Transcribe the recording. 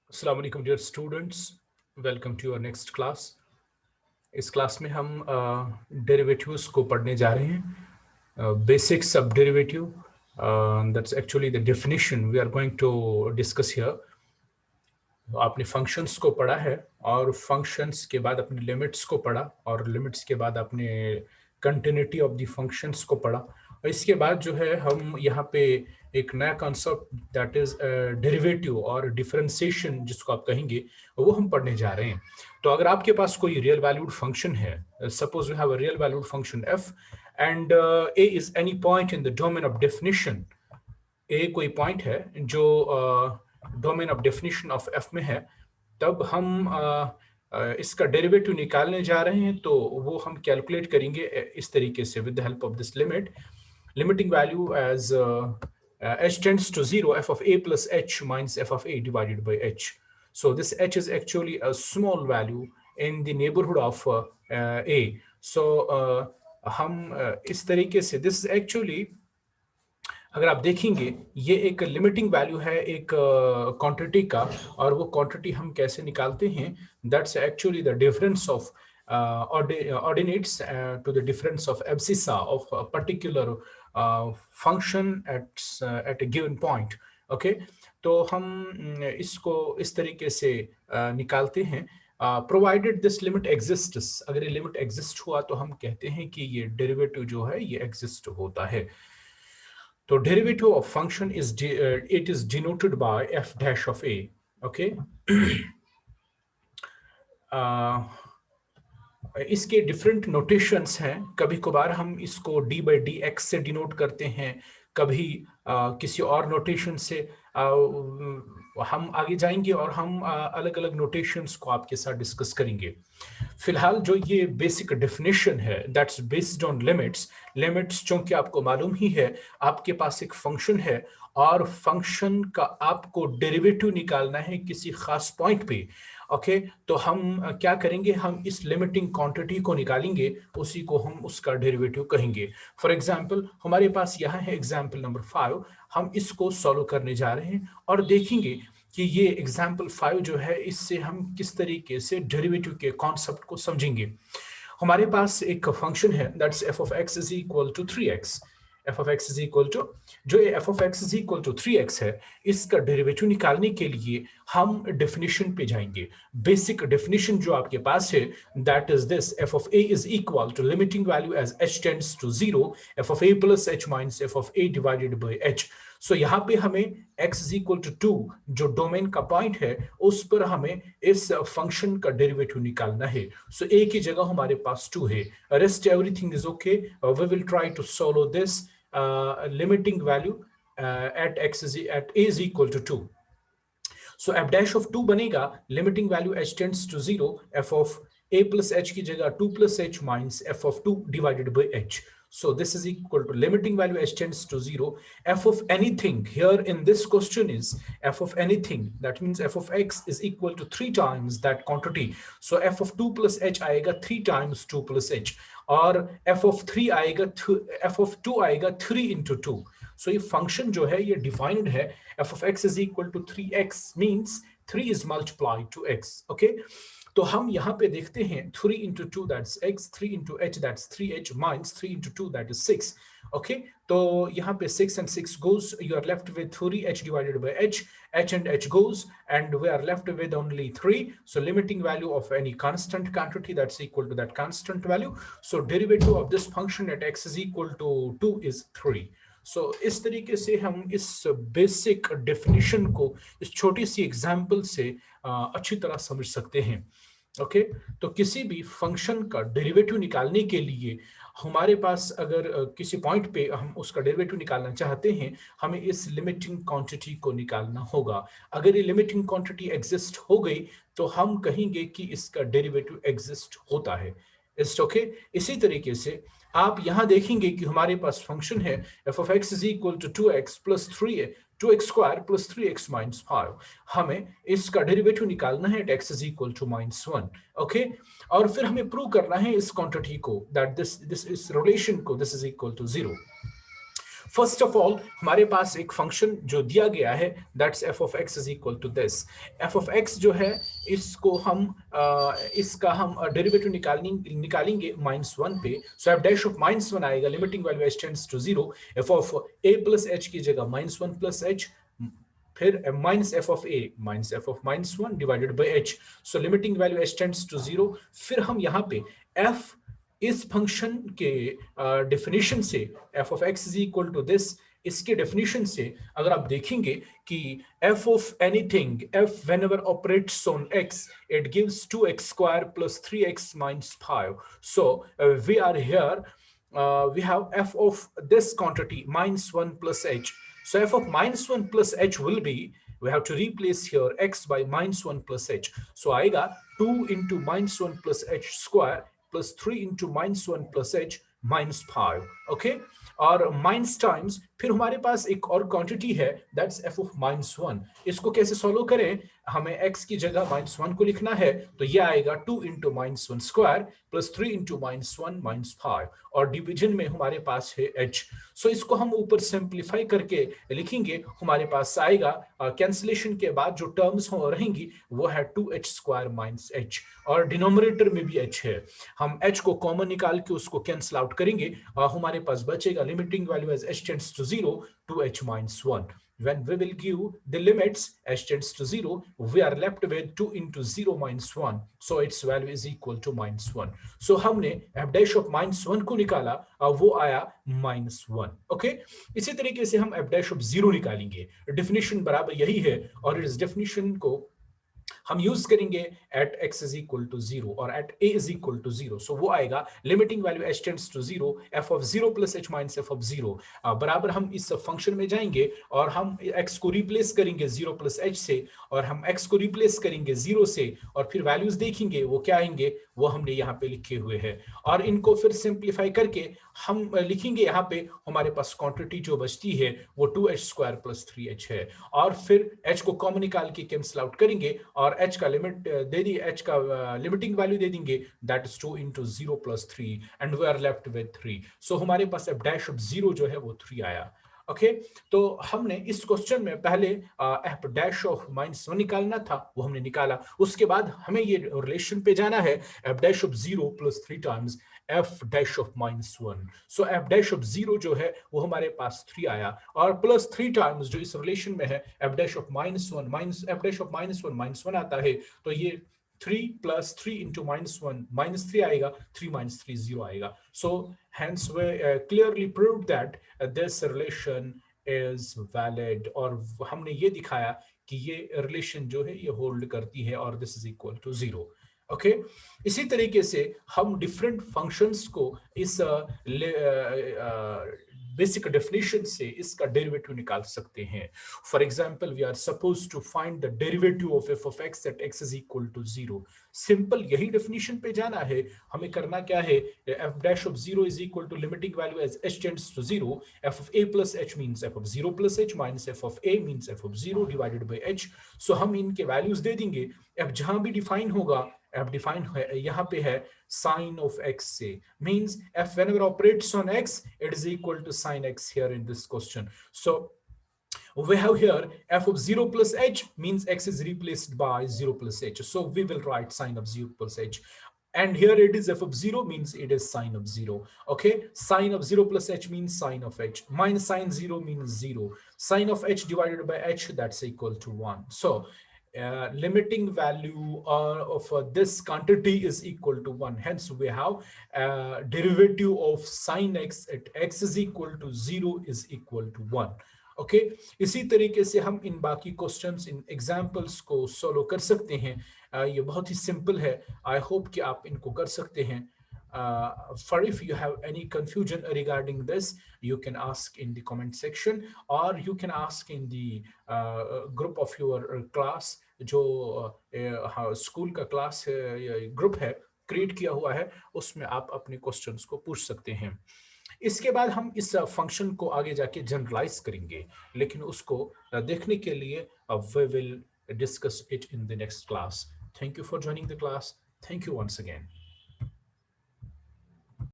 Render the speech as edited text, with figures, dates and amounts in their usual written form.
अस्सलाम वालेकुम dear students, welcome to your next class. इस क्लास में हम डेरिवेटिव्स को पढ़ने जा रहे हैं। बेसिक सब derivative, that's actually the definition we are going to discuss here. आपने फंक्शंस को पढ़ा है और फंक्शंस के बाद अपने लिमिट्स को पढ़ा और लिमिट्स के बाद आपने कंटिन्यूटी ऑफ द फंक्शंस को पढ़ा। और इसके बाद जो है हम यहाँ पे एक नया कॉन्सेप्ट दैट इज डेरिवेटिव और डिफरेंशिएशन जिसको आप कहेंगे, वो हम पढ़ने जा रहे हैं। तो अगर आपके पास कोई रियल वैल्यूड फंक्शन है, suppose we have a real valued function f and a is any point in the domain of definition. A कोई पॉइंट है जो domain of definition of F में है, तब हम इसका डेरिवेटिव निकालने जा रहे हैं। तो वो हम कैलकुलेट करेंगे इस तरीके से with the help of this limit, limiting value as h tends to 0, f of a plus h minus f of a divided by h. So this h is actually a small value in the neighborhood of a. So हम इस तरीके से this is actually, अगर आप देखेंगे, ये एक limiting value है एक क्वांटिटी का, और वो क्वांटिटी हम कैसे निकालते हैं, that's actually the difference of ordinates to the difference of abscissa of a particular function at a given point. Okay, तो हम इसको इस तरीके से निकालते हैं, प्रोवाइडेड दिस लिमिट एग्जिस्ट्स। अगर ये लिमिट एग्जिस्ट हुआ तो हम कहते हैं कि ये डेरिवेटिव जो है ये एग्जिस्ट होता है। तो derivative of function is it is denoted by F dash of A. Okay, इसके डिफरेंट नोटेशंस हैं। कभी कभार हम इसको डी बाई डी एक्स से डिनोट करते हैं, कभी किसी और नोटेशन से। हम आगे जाएंगे और हम अलग अलग नोटेशंस को आपके साथ डिस्कस करेंगे। फिलहाल जो ये बेसिक डेफिनेशन है that's based on limits. Limits चूंकि आपको मालूम ही है, आपके पास एक फंक्शन है और फंक्शन का आपको डेरिवेटिव निकालना है किसी खास पॉइंट पे। ओके, तो हम क्या करेंगे, हम इस लिमिटिंग क्वांटिटी को निकालेंगे, उसी को हम उसका डेरिवेटिव कहेंगे। फॉर एग्जांपल हमारे पास यहाँ है एग्जांपल नंबर 5। हम इसको सॉल्व करने जा रहे हैं और देखेंगे कि ये एग्जाम्पल 5 जो है, इससे हम किस तरीके से डेरिवेटिव के कॉन्सेप्ट को समझेंगे। हमारे पास एक फंक्शन है that's f of x is equal to 3x। F of x is equal to, जो ये f of x is equal to 3x है, इसका डेरिवेटिव निकालने के लिए हम डेफिनेशन पे जाएंगे। बेसिक डेफिनेशन जो आपके पास है that is this, f of a is equal to limiting value as h tends to 0, f of a plus h minus f of a divided by h। So यहाँ पे हमें x is equal to 2 जो domain का point है, उस पर हमें इस फंक्शन का डेरिवेटिव निकालना है। सो a की जगह हमारे पास 2 है, rest everything is okay. We will try to solve this limiting value at x is at a is equal to 2. So f dash of 2 बनेगा limiting value h tends to 0, f of a plus h की जगह 2 plus h minus f of 2 divided by h. So this is equal to limiting value h tends to 0, f of anything here in this question is f of anything, that means f of x is equal to 3 times that quantity. So f of 2 plus h आएगा 3 times 2 plus h, और f of 3 आएगा f of 2 आएगा 3 into 2. So ये function जो है ये defined है, f of x is equal to 3x means 3 is multiplied to x. Okay, तो हम यहाँ पे देखते हैं 3 into 2 that's x, 3 into h that's 3h minus 3 into 2 that is 6. Okay, तो यहाँ पे 6 and 6 goes, you are left with 3h divided by h and h goes, and we are left with only 3. So limiting value of any constant quantity that's equal to that constant value. So derivative of this function at x is equal to 2 is 3. सो इस तरीके से हम इस basic definition को इस छोटी सी example से अच्छी तरह समझ सकते हैं। ओके, तो किसी भी फंक्शन का डेरिवेटिव निकालने के लिए हमारे पास अगर किसी पॉइंट पे हम उसका डेरिवेटिव निकालना चाहते हैं, हमें इस लिमिटिंग क्वांटिटी को निकालना होगा। अगर ये लिमिटिंग क्वांटिटी एग्जिस्ट हो गई तो हम कहेंगे कि इसका डेरिवेटिव एग्जिस्ट होता है। It's okay. इसी तरीके से आप यहां देखेंगे कि हमारे पास फंक्शन है f of x is equal to 2x plus 2x square plus 3x minus 5। हमें इसका डेरिवेटिव निकालना है at x is equal to -1। Okay, और फिर हमें प्रूव करना है इस क्वांटिटी को, दैट दिस इस रिलेशन को, this is equal to 0। First of all हमारे पास एक फंक्शन जो दिया गया है, that's f of x is equal to this. F of x जो है इसको हम इसका हम डेरिवेटिव निकालेंगे -1 पे। सो एफ डैश ऑफ -1 आएगा, limiting value h tends to 0, f of a plus h की जगह -1 प्लस एच, फिर minus f of a minus f of -1 divided by h. So limiting value h tends to 0। फिर हम यहाँ पे F इस function के डेफिनेशन से f of x is equal to this, इसके डेफिनेशन से अगर आप देखेंगे कि f of anything, f whenever operates on x, it gives 2x² plus 3x minus 5. So we are here, we have f of this quantity -1 plus h. So f of -1 plus h will be, we have to replace here x by -1 plus h. So आएगा 2 into -1 plus h square plus 3 into -1 plus h minus 5. Okay, और minus times फिर हमारे पास एक और quantity है, that's f of -1। इसको कैसे सॉल्व करें, हमें x की जगह -1 को लिखना है, तो ये आएगा 2 into -1 square plus 3 into -1 minus 5, और डिवीजन में हमारे पास है h। सो इसको हम ऊपर सिंप्लीफाई करके लिखेंगे, हमारे पास आएगा कैंसिलेशन के बाद जो टर्म्स हो रहेंगी वो है 2h² minus h, और डिनोमिनेटर में भी h है। हम h को कॉमन निकाल के उसको कैंसिल आउट करेंगे, हमारे पास बचेगा limiting value as h tends to 0 2h minus 1। When we will give the limits h tends to 0, we are left with 2 into 0 minus 1, so its value is equal to -1। so हमने f dash of -1 को निकाला, वो आया -1। Okay, इसी तरीके से हम f dash of 0 निकालेंगे, डेफिनेशन बराबर यही है, और इस डेफिनेशन को हम यूज करेंगे at x is equal to 0 और at a is equal to 0। So वो आएगा limiting value h tends to 0 f of 0 plus h minus f of 0 बराबर। हम इस फंक्शन में जाएंगे और हम x को रिप्लेस करेंगे 0 प्लस h से, और हम x को रिप्लेस करेंगे 0 से, और फिर वैल्यूज देखेंगे वो क्या आएंगे, वो हमने यहाँ पे लिखे हुए हैं, और इनको फिर सिंप्लीफाई करके हम लिखेंगे यहाँ पे हमारे पास क्वांटिटी जो बचती है वो 2h² प्लस 3h है, और फिर h को कॉमन निकाल के कैंसिल आउट करेंगे और h का लिमिट दे दी, h का लिमिटिंग वैल्यू दे देंगे, that is 2 into 0 plus 3 and we are left with 3। So हमारे पास f डैश ऑफ 0 जो है वो 3 आया। ओके, तो हमने इस क्वेश्चन में पहले f डैश ऑफ -1 निकालना था, वो हमने निकाला। उसके बाद हमें ये रिलेशन पे जाना है, f dash of 0 plus 3 times f dash of -1। So f dash of 0 जो है वो हमारे पास 3 आया, और प्लस 3 टाइम्स जो इस रिलेशन में है f dash of -1 minus f dash of -1 आता है, तो ये 3 plus 3 into -1 -3 आएगा, 3 minus 3 0 आएगा। So hence we clearly proved that this relation is valid, और हमने ये दिखाया कि ये रिलेशन जो है ये होल्ड करती है, और this is equal to 0। Okay, इसी तरीके से हम डिफरेंट फंक्शंस को इस बेसिक डेफिनेशन से इसका डेरिवेटिव निकाल सकते हैं। For example, we are suppose to find the derivative of f of x at x is equal to 0। Simple यही डेफिनेशन पे जाना है, हमें करना क्या है, f dash of 0 is equal to limiting value as h tends to 0, f of a plus h means f of 0 plus h minus f of a means f of 0 divided by h। सो हम इनके values दे देंगे, f जहां भी define होगा, f define यहाँ पे है sin of x से, means f whenever operates on x, it is equal to sin x here in this question। So we have here f of 0 plus h means x is replaced by 0 plus h, so we will write sin of 0 plus h, and here it is f of 0 means it is sin of 0। okay, sin of 0 plus h means sin of h, minus sin 0 means 0, sin of h divided by h, that's equal to 1। so limiting value of this quantity is equal to 1, hence we have derivative of sin x at x is equal to 0 is equal to 1। Okay, इसी तरीके से हम इन बाकी questions, इन examples को solve कर सकते हैं। ये बहुत ही सिंपल है, आई होप कि आप इनको कर सकते हैं। For if you have any confusion regarding this, you can ask in the comment section, or you can ask in the group of your class, जो स्कूल का क्लास ग्रुप है क्रिएट किया हुआ है, उसमें आप अपने क्वेश्चंस को पूछ सकते हैं। इसके बाद हम इस फंक्शन को आगे जाके जनरलाइज करेंगे, लेकिन उसको देखने के लिए we will discuss it in the next class। Thank you for joining the class. Thank you once again।